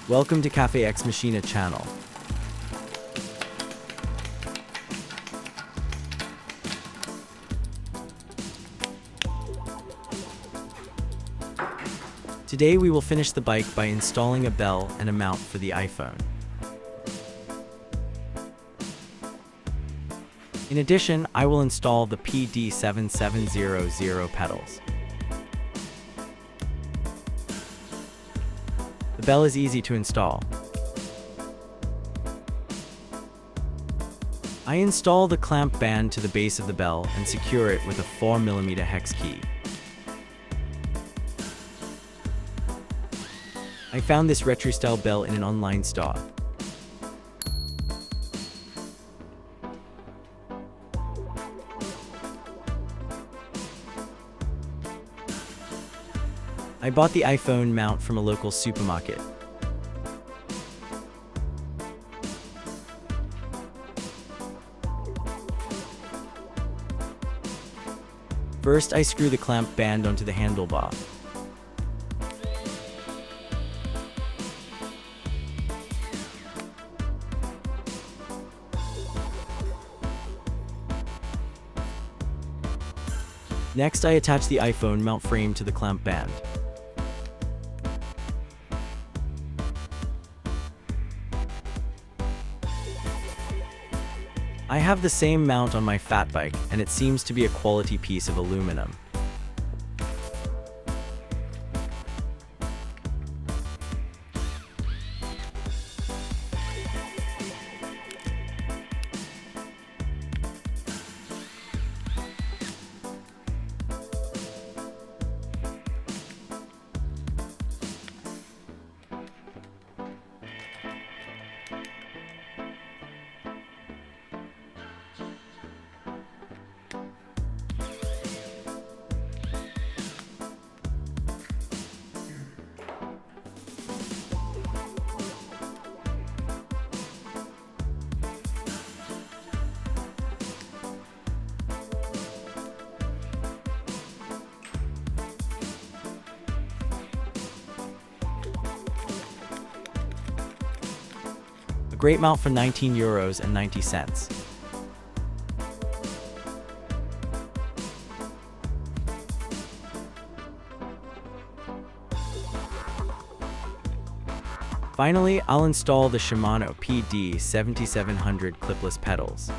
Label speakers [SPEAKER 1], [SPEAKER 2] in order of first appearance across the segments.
[SPEAKER 1] Welcome to Cafe Ex Machina channel. Today we will finish the bike by installing a bell and a mount for the iPhone. In addition, I will install the PD7700 pedals. The bell is easy to install. I install the clamp band to the base of the bell and secure it with a 4mm hex key. I found this retro-style bell in an online store. I bought the iPhone mount from a local supermarket. First, I screw the clamp band onto the handlebar. Next, I attach the iPhone mount frame to the clamp band. I have the same mount on my fat bike, and it seems to be a quality piece of aluminum. A great mount for €19.90. Finally, I'll install the Shimano PD7700 clipless pedals.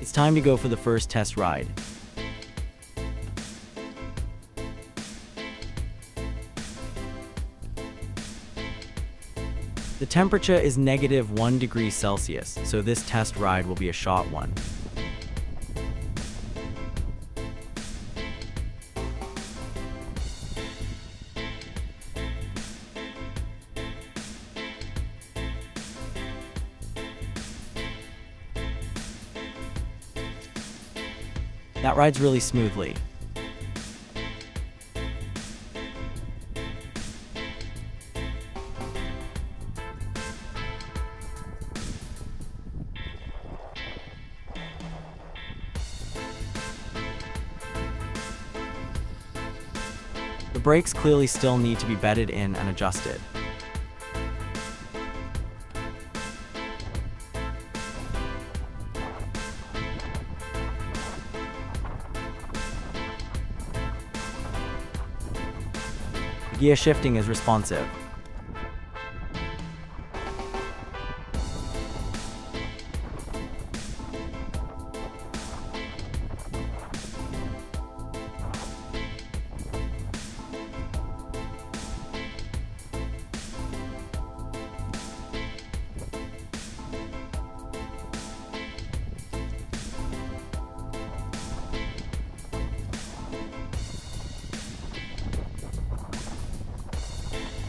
[SPEAKER 1] It's time to go for the first test ride. The temperature is -1 degree Celsius, so this test ride will be a short one. That rides really smoothly. The brakes clearly still need to be bedded in and adjusted. Gear shifting is responsive.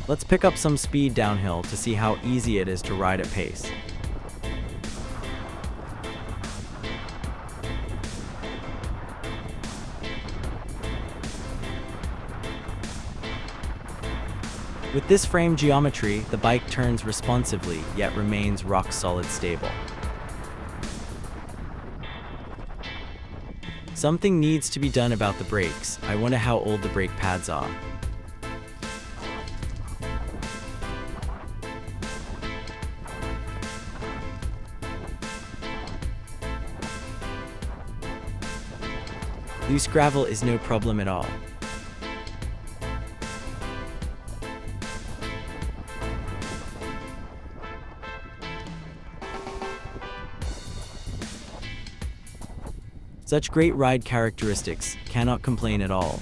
[SPEAKER 1] Let's pick up some speed downhill to see how easy it is to ride at pace. With this frame geometry, the bike turns responsively, yet remains rock-solid stable. Something needs to be done about the brakes. I wonder how old the brake pads are. Loose gravel is no problem at all. Such great ride characteristics, cannot complain at all.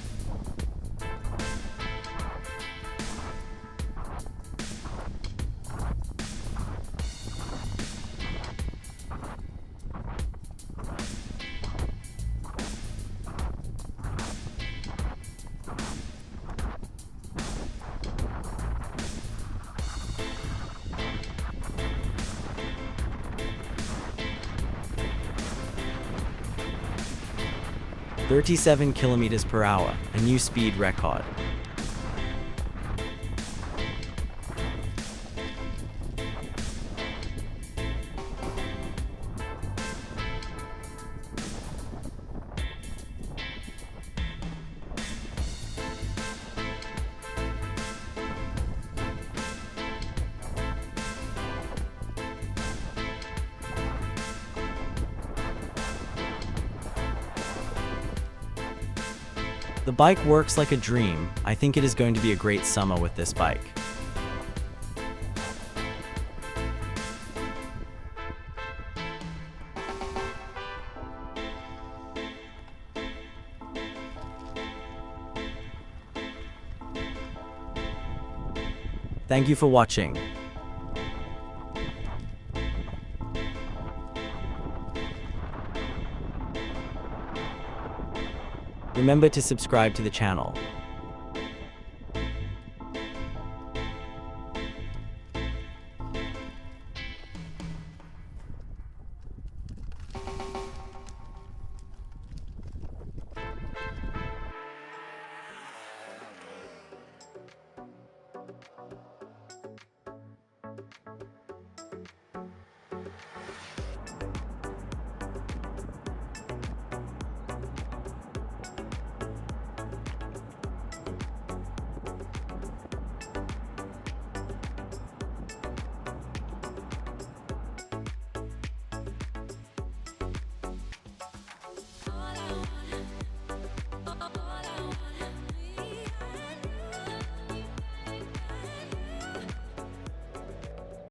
[SPEAKER 1] "37 kilometers per hour, a new speed record." The bike works like a dream. I think it is going to be a great summer with this bike. Thank you for watching. Remember to subscribe to the channel.